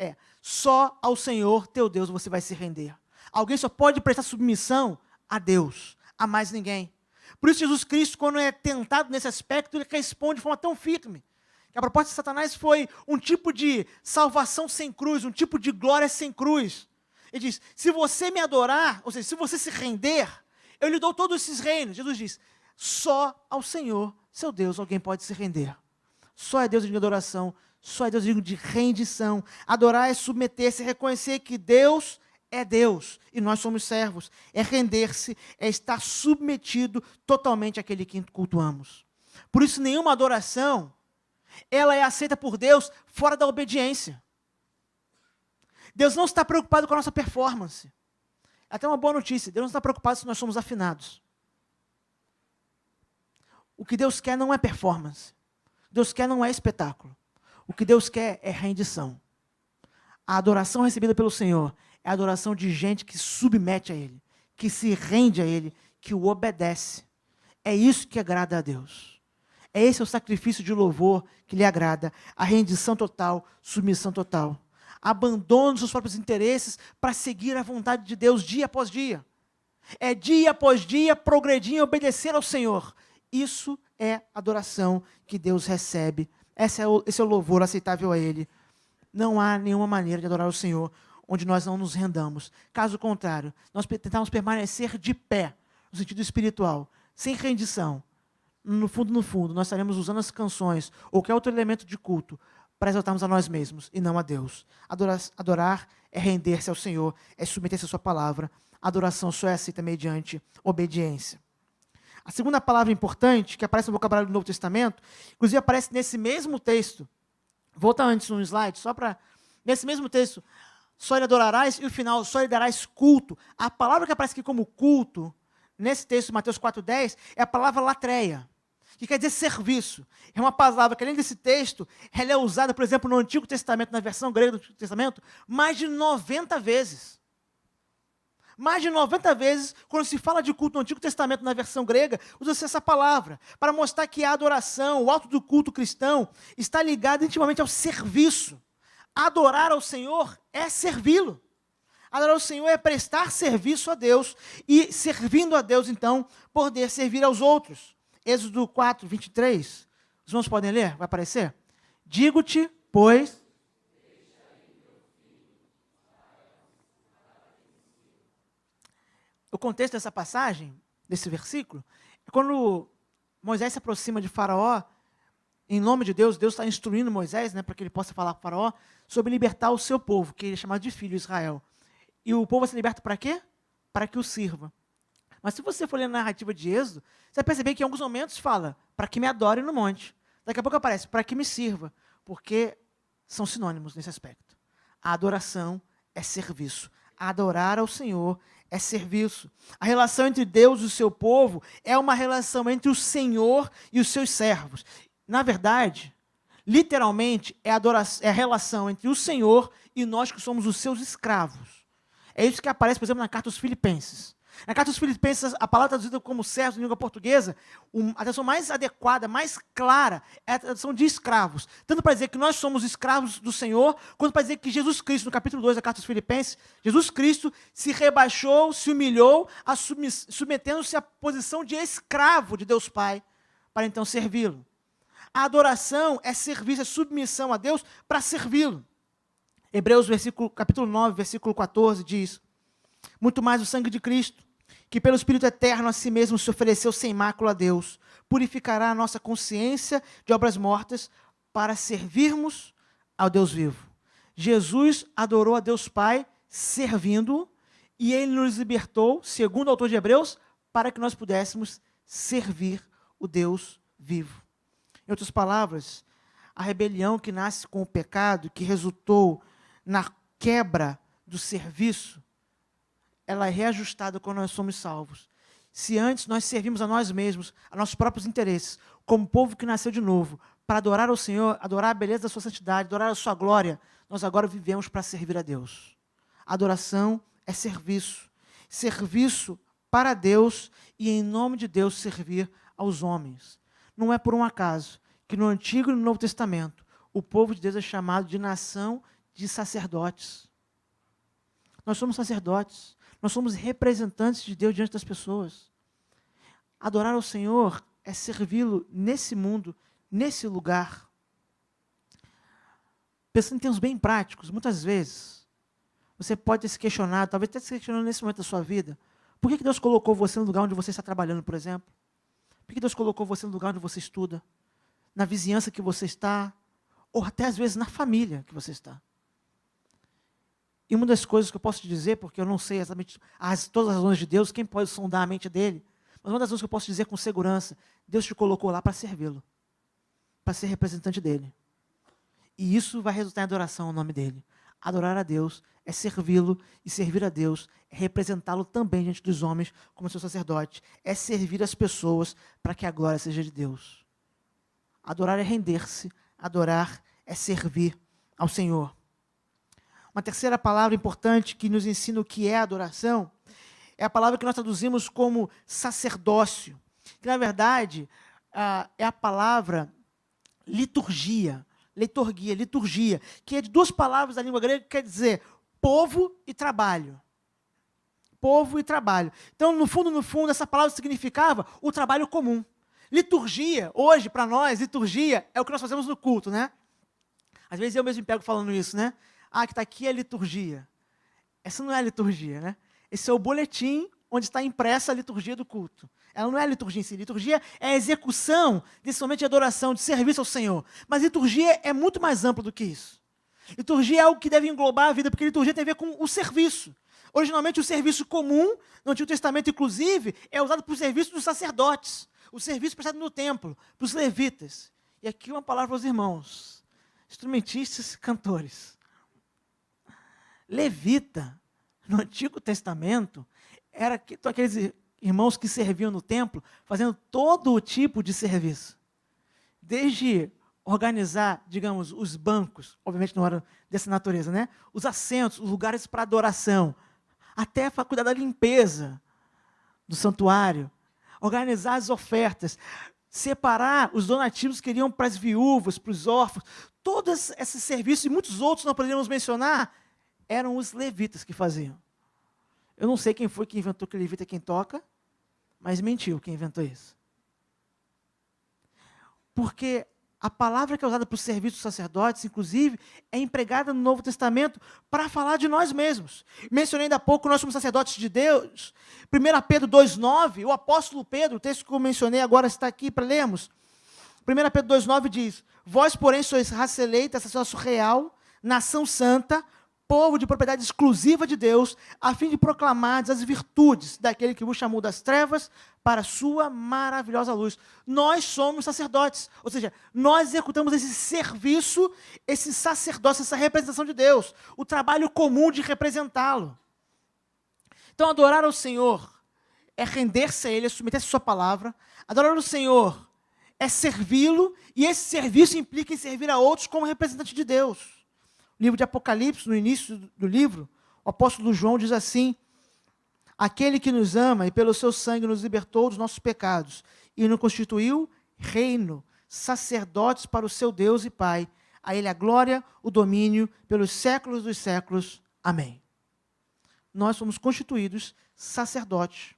Só ao Senhor teu Deus você vai se render. Alguém só pode prestar submissão a Deus, a mais ninguém. Por isso Jesus Cristo, quando é tentado nesse aspecto, ele responde de forma tão firme. Que a proposta de Satanás foi um tipo de salvação sem cruz, um tipo de glória sem cruz. Ele diz, se você me adorar, ou seja, se você se render, eu lhe dou todos esses reinos. Jesus diz, só ao Senhor, seu Deus, alguém pode se render. Só é Deus digno de adoração, só é Deus digno de rendição. Adorar é submeter-se, é reconhecer que Deus é Deus e nós somos servos. É render-se, é estar submetido totalmente àquele que cultuamos. Por isso, nenhuma adoração, ela é aceita por Deus fora da obediência. Deus não está preocupado com a nossa performance. Até uma boa notícia, Deus não está preocupado se nós somos afinados. O que Deus quer não é performance. Deus quer não é espetáculo. O que Deus quer é rendição. A adoração recebida pelo Senhor é a adoração de gente que submete a Ele, que se rende a Ele, que o obedece. É isso que agrada a Deus. É esse o sacrifício de louvor que lhe agrada, a rendição total, submissão total. Abandono dos seus próprios interesses para seguir a vontade de Deus dia após dia. É dia após dia progredir em obedecer ao Senhor. Isso é adoração que Deus recebe. Esse é o louvor aceitável a Ele. Não há nenhuma maneira de adorar o Senhor onde nós não nos rendamos. Caso contrário, nós tentamos permanecer de pé, no sentido espiritual, sem rendição. No fundo, nós estaremos usando as canções ou qualquer outro elemento de culto para exaltarmos a nós mesmos e não a Deus. Adorar é render-se ao Senhor, é submeter-se à sua palavra. A adoração só é aceita mediante obediência. A segunda palavra importante, que aparece no vocabulário do Novo Testamento, inclusive aparece nesse mesmo texto. Volta antes no slide, só para... Nesse mesmo texto, só lhe adorarás, e o final, só lhe darás culto. A palavra que aparece aqui como culto, nesse texto, Mateus 4,10, é a palavra latreia, que quer dizer serviço. É uma palavra que, além desse texto, ela é usada, por exemplo, no Antigo Testamento, na versão grega do Antigo Testamento, mais de 90 vezes. Mais de 90 vezes, quando se fala de culto no Antigo Testamento, na versão grega, usa-se essa palavra, para mostrar que a adoração, o ato do culto cristão, está ligado intimamente ao serviço. Adorar ao Senhor é servi-lo. Adorar ao Senhor é prestar serviço a Deus e, servindo a Deus, então, poder servir aos outros. Êxodo 4, 23. Os irmãos podem ler? Vai aparecer? Digo-te, pois... O contexto dessa passagem, desse versículo, é quando Moisés se aproxima de Faraó, em nome de Deus, Deus está instruindo Moisés, para que ele possa falar com Faraó, sobre libertar o seu povo, que ele é chamado de filho Israel. E o povo vai ser liberto para quê? Para que o sirva. Mas se você for ler a narrativa de Êxodo, você vai perceber que em alguns momentos fala, para que me adore no monte. Daqui a pouco aparece, para que me sirva, porque são sinônimos nesse aspecto. A adoração é serviço. Adorar ao Senhor é serviço. A relação entre Deus e o seu povo é uma relação entre o Senhor e os seus servos. Na verdade, literalmente, é a relação entre o Senhor e nós que somos os seus escravos. É isso que aparece, por exemplo, na carta aos Filipenses. Na carta aos Filipenses, a palavra traduzida como servos em língua portuguesa, a tradução mais adequada, mais clara, é a tradução de escravos. Tanto para dizer que nós somos escravos do Senhor, quanto para dizer que Jesus Cristo, no capítulo 2 da carta aos Filipenses, Jesus Cristo se rebaixou, se humilhou, submetendo-se à posição de escravo de Deus Pai, para então servi-lo. A adoração é serviço, é submissão a Deus para servi-lo. Hebreus, capítulo 9, versículo 14, diz: muito mais o sangue de Cristo, que pelo Espírito Eterno a si mesmo se ofereceu sem mácula a Deus, purificará a nossa consciência de obras mortas para servirmos ao Deus vivo. Jesus adorou a Deus Pai servindo-o, e Ele nos libertou, segundo o autor de Hebreus, para que nós pudéssemos servir o Deus vivo. Em outras palavras, a rebelião que nasce com o pecado, que resultou na quebra do serviço, ela é reajustada quando nós somos salvos. Se antes nós servimos a nós mesmos, a nossos próprios interesses, como povo que nasceu de novo, para adorar ao Senhor, adorar a beleza da sua santidade, adorar a sua glória, nós agora vivemos para servir a Deus. A adoração é serviço. Serviço para Deus e em nome de Deus servir aos homens. Não é por um acaso que no Antigo e no Novo Testamento o povo de Deus é chamado de nação de sacerdotes. Nós somos sacerdotes. Nós somos representantes de Deus diante das pessoas. Adorar ao Senhor é servi-lo nesse mundo, nesse lugar. Pensando em termos bem práticos, muitas vezes, você pode ter se questionado, talvez até se questionando nesse momento da sua vida, por que Deus colocou você no lugar onde você está trabalhando, por exemplo? Por que Deus colocou você no lugar onde você estuda? Na vizinhança que você está? Ou até às vezes na família que você está? E uma das coisas que eu posso te dizer, porque eu não sei exatamente todas as razões de Deus, quem pode sondar a mente dele, mas uma das coisas que eu posso dizer com segurança, Deus te colocou lá para servi-lo, para ser representante dele. E isso vai resultar em adoração ao nome dele. Adorar a Deus é servi-lo, e servir a Deus é representá-lo também diante dos homens como seu sacerdote. É servir as pessoas para que a glória seja de Deus. Adorar é render-se, adorar é servir ao Senhor. Uma terceira palavra importante que nos ensina o que é adoração é a palavra que nós traduzimos como sacerdócio, que na verdade é a palavra liturgia, que é de duas palavras da língua grega que quer dizer povo e trabalho. Povo e trabalho. Então, no fundo, essa palavra significava o trabalho comum. Liturgia, hoje, para nós, liturgia é o que nós fazemos no culto, né? Às vezes eu mesmo me pego falando isso, né? Que está aqui a liturgia. Essa não é a liturgia, né? Esse é o boletim onde está impressa a liturgia do culto. Ela não é a liturgia em si. Liturgia é a execução desse momento de adoração, de serviço ao Senhor. Mas liturgia é muito mais amplo do que isso. Liturgia é algo que deve englobar a vida, porque liturgia tem a ver com o serviço. Originalmente, o serviço comum, no Antigo Testamento, inclusive, é usado para o serviço dos sacerdotes. O serviço prestado no templo, para os levitas. E aqui uma palavra aos irmãos, instrumentistas e cantores. Levita, no Antigo Testamento, era aqueles irmãos que serviam no templo, fazendo todo o tipo de serviço. Desde organizar, digamos, os bancos, obviamente não eram dessa natureza, né? Os assentos, os lugares para adoração, até para cuidar da limpeza do santuário, organizar as ofertas, separar os donativos que iriam para as viúvas, para os órfãos, todos esses serviços e muitos outros nós poderíamos mencionar, eram os levitas que faziam. Eu não sei quem foi que inventou que levita é quem toca, mas mentiu quem inventou isso. Porque a palavra que é usada para o serviço dos sacerdotes, inclusive, é empregada no Novo Testamento para falar de nós mesmos. Mencionei ainda há pouco, nós somos sacerdotes de Deus. 1 Pedro 2,9, o apóstolo Pedro, o texto que eu mencionei agora está aqui para lermos. 1 Pedro 2,9 diz: vós, porém, sois raça eleita, sacerdócio real, nação santa, povo de propriedade exclusiva de Deus, a fim de proclamar as virtudes daquele que vos chamou das trevas para a sua maravilhosa luz. Nós somos sacerdotes, ou seja, nós executamos esse serviço, esse sacerdócio, essa representação de Deus, o trabalho comum de representá-lo. Então, adorar ao Senhor é render-se a Ele, é submeter-se à sua palavra. Adorar ao Senhor é servi-lo, e esse serviço implica em servir a outros como representante de Deus. No livro de Apocalipse, no início do livro, o apóstolo João diz assim: aquele que nos ama e pelo seu sangue nos libertou dos nossos pecados e nos constituiu reino, sacerdotes para o seu Deus e Pai. A Ele a glória, o domínio pelos séculos dos séculos. Amém. Nós somos constituídos sacerdotes.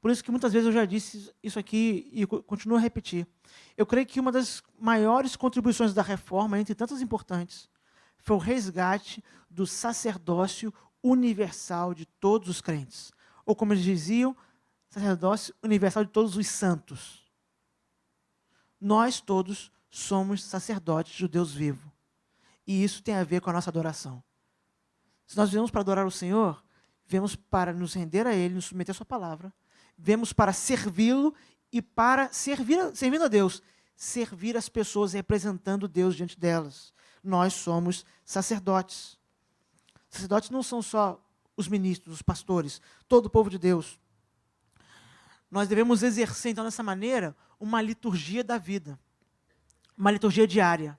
Por isso que muitas vezes eu já disse isso aqui e continuo a repetir. Eu creio que uma das maiores contribuições da reforma, entre tantas importantes, foi o resgate do sacerdócio universal de todos os crentes. Ou como eles diziam, sacerdócio universal de todos os santos. Nós todos somos sacerdotes de Deus vivo. E isso tem a ver com a nossa adoração. Se nós viemos para adorar o Senhor, viemos para nos render a Ele, nos submeter à sua palavra, viemos para servi-lo e para servindo a Deus, servir as pessoas representando Deus diante delas. Nós somos sacerdotes. Sacerdotes não são só os ministros, os pastores, todo o povo de Deus. Nós devemos exercer, então, dessa maneira, uma liturgia da vida, uma liturgia diária.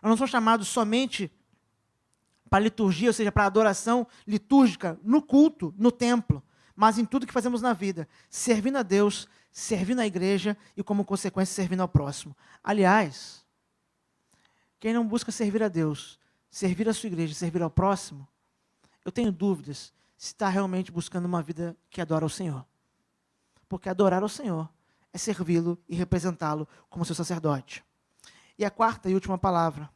Nós não somos chamados somente para a liturgia, ou seja, para a adoração litúrgica no culto, no templo, mas em tudo que fazemos na vida, servindo a Deus, servindo a igreja e, como consequência, servindo ao próximo. Aliás, quem não busca servir a Deus, servir a sua igreja, servir ao próximo, eu tenho dúvidas se está realmente buscando uma vida que adora ao Senhor. porque adorar ao Senhor é servi-lo e representá-lo como seu sacerdote. E a quarta e última palavra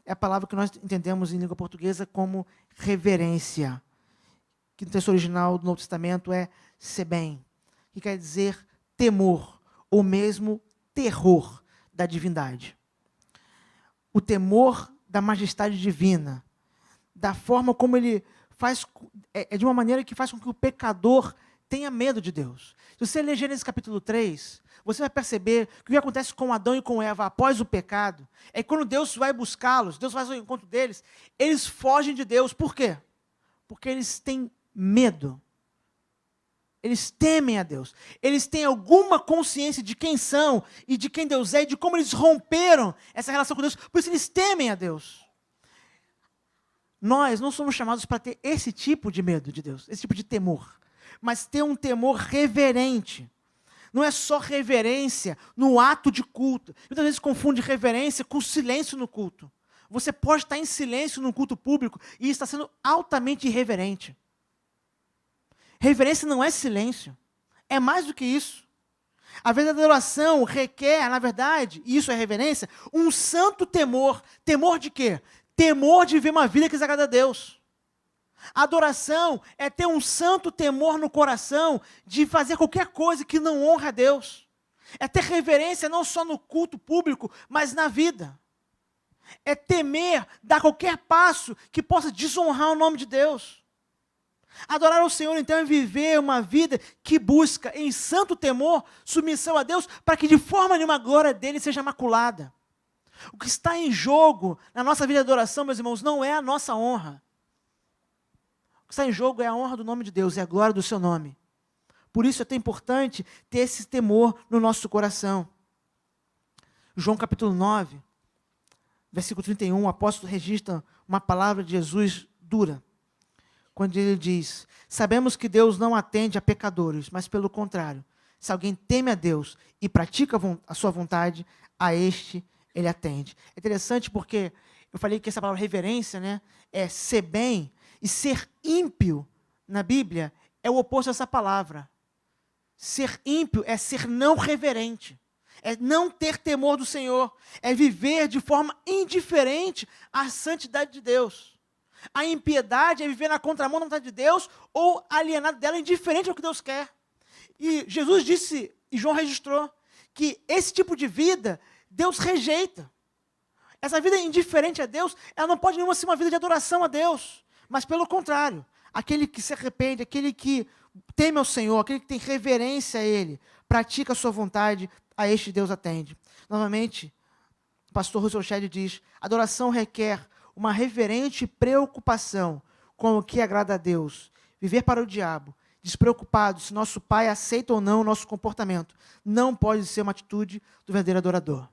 é a palavra que nós entendemos em língua portuguesa como reverência, que no texto original do Novo Testamento é sebem, que quer dizer temor, ou mesmo terror da divindade. O temor da majestade divina, da forma como ele faz, é de uma maneira que faz com que o pecador tenha medo de Deus. Se você ler Gênesis capítulo 3, você vai perceber que o que acontece com Adão e com Eva após o pecado é que quando Deus vai buscá-los, Deus vai ao encontro deles, eles fogem de Deus. Por quê? Porque eles têm medo. Eles temem a Deus. Eles têm alguma consciência de quem são e de quem Deus é e de como eles romperam essa relação com Deus. Por isso eles temem a Deus. Nós não somos chamados para ter esse tipo de medo de Deus, esse tipo de temor, mas ter um temor reverente. Não é só reverência no ato de culto. Muitas vezes confunde reverência com silêncio no culto. Você pode estar em silêncio no culto público e está sendo altamente irreverente. Reverência não é silêncio. É mais do que isso. A verdadeira adoração requer, na verdade, e isso é reverência, um santo temor. Temor de quê? Temor de viver uma vida que desagrada a Deus. A adoração é ter um santo temor no coração de fazer qualquer coisa que não honra a Deus. É ter reverência não só no culto público, mas na vida. É temer dar qualquer passo que possa desonrar o nome de Deus. Adorar ao Senhor, então, é viver uma vida que busca, em santo temor, submissão a Deus, para que de forma nenhuma a glória dele seja maculada. O que está em jogo na nossa vida de adoração, meus irmãos, não é a nossa honra. O que está em jogo é a honra do nome de Deus, é a glória do seu nome. Por isso é tão importante ter esse temor no nosso coração. João capítulo 9, versículo 31, o apóstolo registra uma palavra de Jesus dura, quando ele diz: sabemos que Deus não atende a pecadores, mas pelo contrário, se alguém teme a Deus e pratica a sua vontade, a este ele atende. É interessante porque eu falei que essa palavra reverência, né, é ser bem, e ser ímpio na Bíblia é o oposto dessa palavra. Ser ímpio é ser não reverente, é não ter temor do Senhor, é viver de forma indiferente à santidade de Deus. A impiedade é viver na contramão da vontade de Deus ou alienado dela, indiferente ao que Deus quer. E Jesus disse, e João registrou, que esse tipo de vida Deus rejeita. Essa vida indiferente a Deus, ela não pode nenhuma ser uma vida de adoração a Deus. Mas pelo contrário, aquele que se arrepende, aquele que teme ao Senhor, aquele que tem reverência a Ele, pratica a sua vontade, a este Deus atende. Novamente, o pastor Russell Shedd diz: adoração requer uma reverente preocupação com o que agrada a Deus. Viver para o diabo, despreocupado se nosso pai aceita ou não o nosso comportamento, não pode ser uma atitude do verdadeiro adorador.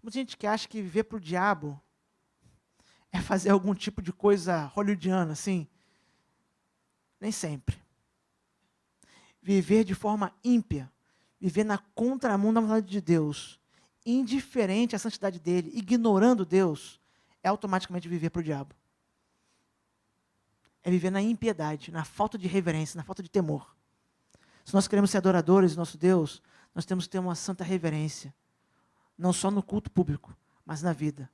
Muita gente que acha que viver para o diabo é fazer algum tipo de coisa hollywoodiana, assim. Nem sempre. Viver de forma ímpia, viver na contramão da vontade de Deus, indiferente à santidade dele, ignorando Deus, é automaticamente viver para o diabo. É viver na impiedade, na falta de reverência, na falta de temor. Se nós queremos ser adoradores do nosso Deus, nós temos que ter uma santa reverência, não só no culto público, mas na vida.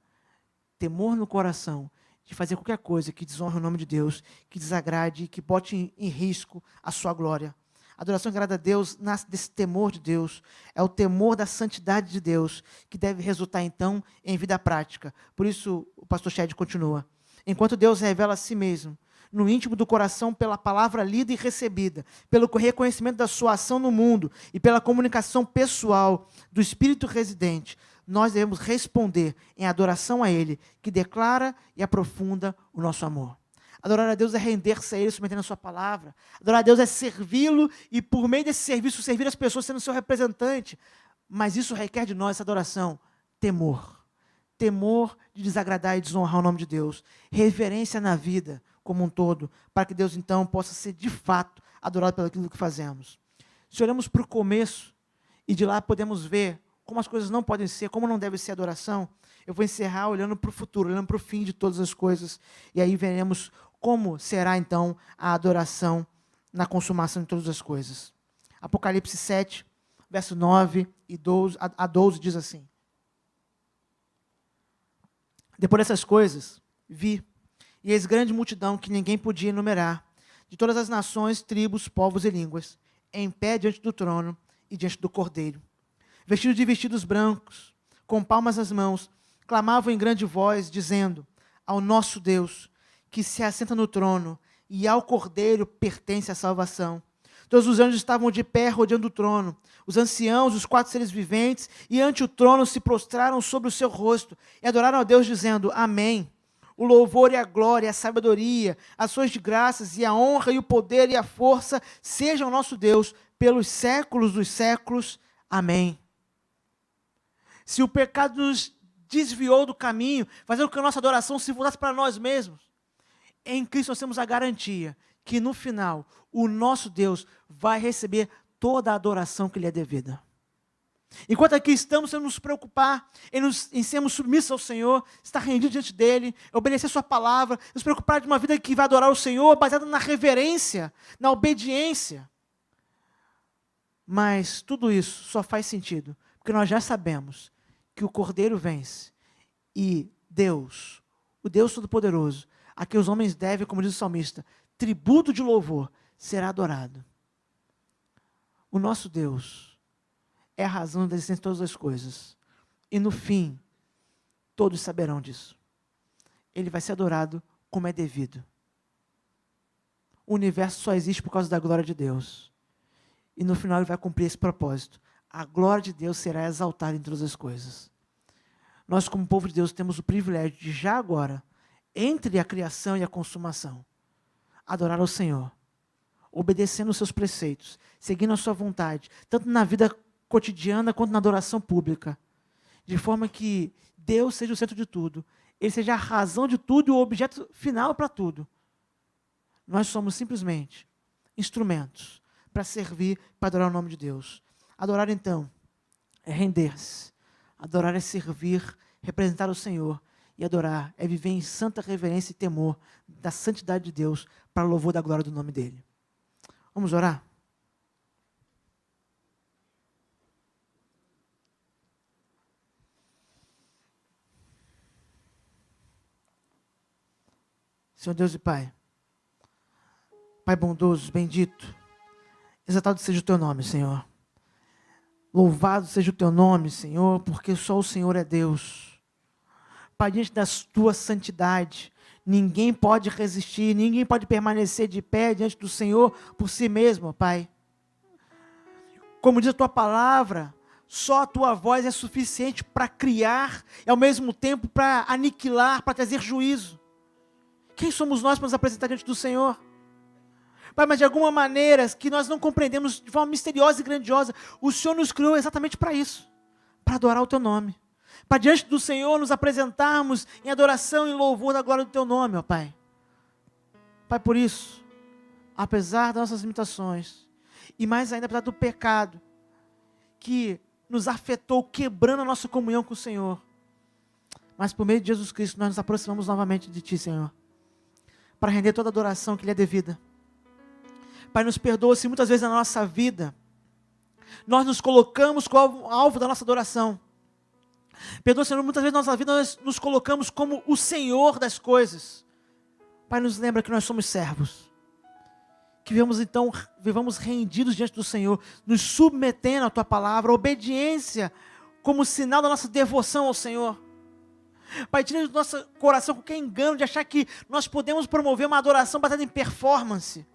Temor no coração de fazer qualquer coisa que desonre o nome de Deus, que desagrade, que bote em risco a sua glória. A adoração que agrada a Deus nasce desse temor de Deus. É o temor da santidade de Deus que deve resultar, então, em vida prática. Por isso, o pastor Shedd continua: enquanto Deus revela a si mesmo, no íntimo do coração, pela palavra lida e recebida, pelo reconhecimento da sua ação no mundo e pela comunicação pessoal do Espírito residente, nós devemos responder em adoração a Ele, que declara e aprofunda o nosso amor. Adorar a Deus é render-se a Ele, submetendo a sua palavra. Adorar a Deus é servi-lo e, por meio desse serviço, servir as pessoas sendo seu representante. Mas isso requer de nós, essa adoração, temor. Temor de desagradar e desonrar o nome de Deus. Reverência na vida como um todo, para que Deus, então, possa ser, de fato, adorado pelo aquilo que fazemos. Se olhamos para o começo e de lá podemos ver como as coisas não podem ser, como não deve ser a adoração, eu vou encerrar olhando para o futuro, olhando para o fim de todas as coisas, e aí veremos como será, então, a adoração na consumação de todas as coisas. Apocalipse 7, verso 9 e 12, a 12 diz assim: depois dessas coisas, vi, e eis grande multidão que ninguém podia enumerar, de todas as nações, tribos, povos e línguas, em pé diante do trono e diante do Cordeiro, vestidos de vestidos brancos, com palmas nas mãos, clamavam em grande voz, dizendo: ao nosso Deus, que se assenta no trono, e ao Cordeiro pertence a salvação. Todos os anjos estavam de pé rodeando o trono. Os anciãos, os 4 seres viventes, e ante o trono se prostraram sobre o seu rosto, e adoraram a Deus, dizendo: amém. O louvor e a glória, a sabedoria, as ações de graças, e a honra, e o poder, e a força, sejam nosso Deus, pelos séculos dos séculos. Amém. Se o pecado nos desviou do caminho, fazendo com que a nossa adoração se voltasse para nós mesmos, em Cristo nós temos a garantia que no final o nosso Deus vai receber toda a adoração que lhe é devida. Enquanto aqui estamos, temos que nos preocupar em sermos submissos ao Senhor, estar rendidos diante dEle, obedecer a sua palavra, nos preocupar de uma vida que vai adorar o Senhor, baseada na reverência, na obediência. Mas tudo isso só faz sentido, porque nós já sabemos que o Cordeiro vence, e Deus, o Deus Todo-Poderoso, a quem os homens devem, como diz o salmista, tributo de louvor, será adorado. O nosso Deus é a razão da existência de todas as coisas. E no fim, todos saberão disso. Ele vai ser adorado como é devido. O universo só existe por causa da glória de Deus. E no final ele vai cumprir esse propósito. A glória de Deus será exaltada em todas as coisas. Nós, como povo de Deus, temos o privilégio de já agora, entre a criação e a consumação, adorar ao Senhor, obedecendo os seus preceitos, seguindo a sua vontade, tanto na vida cotidiana quanto na adoração pública, de forma que Deus seja o centro de tudo, Ele seja a razão de tudo e o objeto final para tudo. Nós somos simplesmente instrumentos para servir, para adorar o nome de Deus. Adorar, então, é render-se. Adorar é servir, representar o Senhor. E adorar é viver em santa reverência e temor da santidade de Deus para o louvor da glória do nome dEle. Vamos orar? Senhor Deus e Pai, Pai bondoso, bendito, exaltado seja o Teu nome, Senhor. Louvado seja o Teu nome, Senhor, porque só o Senhor é Deus. Pai, diante da Tua santidade, ninguém pode resistir, ninguém pode permanecer de pé diante do Senhor por si mesmo, Pai. Como diz a Tua palavra, só a Tua voz é suficiente para criar e ao mesmo tempo para aniquilar, para trazer juízo. Quem somos nós para nos apresentar diante do Senhor? Pai, mas de alguma maneira que nós não compreendemos de forma misteriosa e grandiosa, o Senhor nos criou exatamente para isso, para adorar o Teu nome. Para diante do Senhor nos apresentarmos em adoração e louvor da glória do Teu nome, ó Pai. Pai, por isso, apesar das nossas limitações, e mais ainda apesar do pecado que nos afetou, quebrando a nossa comunhão com o Senhor, mas por meio de Jesus Cristo nós nos aproximamos novamente de Ti, Senhor, para render toda a adoração que lhe é devida. Pai, nos perdoa se muitas vezes na nossa vida nós nos colocamos como alvo da nossa adoração. Perdoa, Senhor, muitas vezes na nossa vida nós nos colocamos como o Senhor das coisas. Pai, nos lembra que nós somos servos. Que vivamos rendidos diante do Senhor, nos submetendo à Tua palavra, obediência como sinal da nossa devoção ao Senhor. Pai, tira do nosso coração qualquer engano de achar que nós podemos promover uma adoração baseada em performance.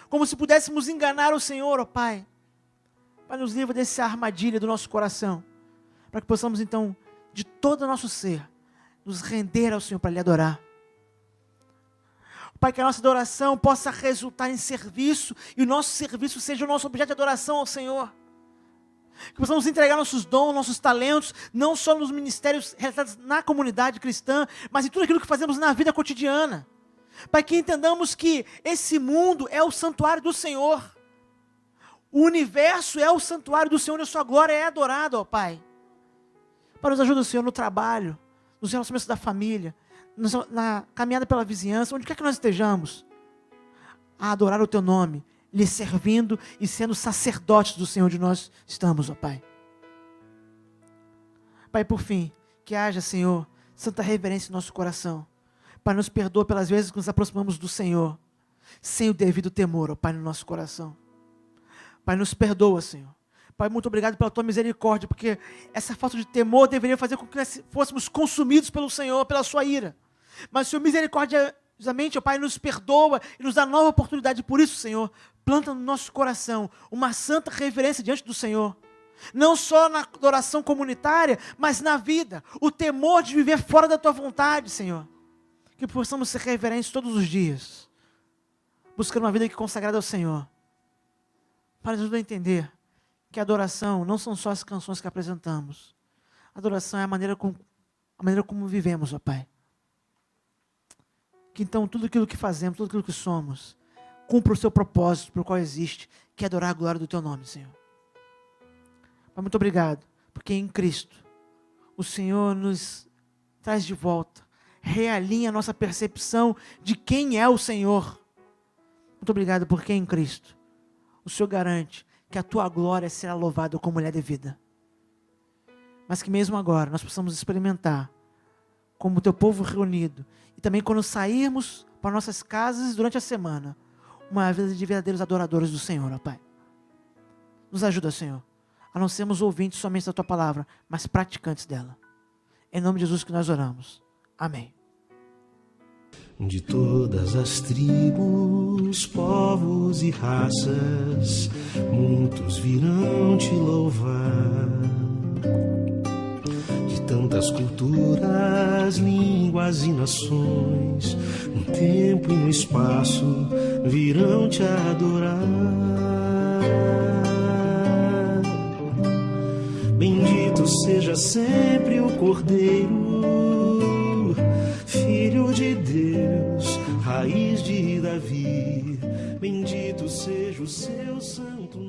Como se pudéssemos enganar o Senhor, ó Pai. Pai, nos livra dessa armadilha do nosso coração. Para que possamos então, de todo o nosso ser, nos render ao Senhor para lhe adorar. Pai, que a nossa adoração possa resultar em serviço, e o nosso serviço seja o nosso objeto de adoração ao Senhor. Que possamos entregar nossos dons, nossos talentos, não só nos ministérios realizados na comunidade cristã, mas em tudo aquilo que fazemos na vida cotidiana. Para que entendamos que esse mundo é o santuário do Senhor. O universo é o santuário do Senhor e a sua glória é adorada, ó Pai. Pai, nos ajuda, Senhor, no trabalho, nos relacionamentos da família, na caminhada pela vizinhança, onde quer que nós estejamos, a adorar o Teu nome lhe servindo e sendo sacerdotes do Senhor onde nós estamos, ó Pai. Pai, por fim, que haja, Senhor, santa reverência em nosso coração. Pai, nos perdoa pelas vezes que nos aproximamos do Senhor, sem o devido temor, ó Pai, no nosso coração. Pai, nos perdoa, Senhor. Pai, muito obrigado pela tua misericórdia, porque essa falta de temor deveria fazer com que nós fôssemos consumidos pelo Senhor, pela sua ira. Mas, Senhor, misericordiosamente, ó Pai, nos perdoa e nos dá nova oportunidade. Por isso, Senhor, planta no nosso coração uma santa reverência diante do Senhor. Não só na adoração comunitária, mas na vida. O temor de viver fora da tua vontade, Senhor. Que possamos ser reverentes todos os dias, buscando uma vida que é consagrada ao Senhor. Para nos entender que a adoração não são só as canções que apresentamos. A adoração é a maneira como vivemos, ó Pai. Que então tudo aquilo que fazemos, tudo aquilo que somos, cumpra o seu propósito pelo qual existe, que é adorar a glória do teu nome, Senhor. Pai, muito obrigado, porque em Cristo o Senhor nos traz de volta, realinha a nossa percepção de quem é o Senhor. Muito obrigado, porque em Cristo o Senhor garante que a tua glória será louvada como lhe é devida. Mas que mesmo agora nós possamos experimentar, como teu povo reunido, e também quando sairmos para nossas casas durante a semana, uma vida de verdadeiros adoradores do Senhor, ó Pai. Nos ajuda, Senhor, a não sermos ouvintes somente da tua palavra, mas praticantes dela. Em nome de Jesus que nós oramos. Amém. De todas as tribos, povos e raças, muitos virão te louvar. De tantas culturas, línguas e nações, no tempo e no espaço, virão te adorar. Bendito seja sempre o Cordeiro, Filho de Deus, raiz de Davi, bendito seja o seu santo nome.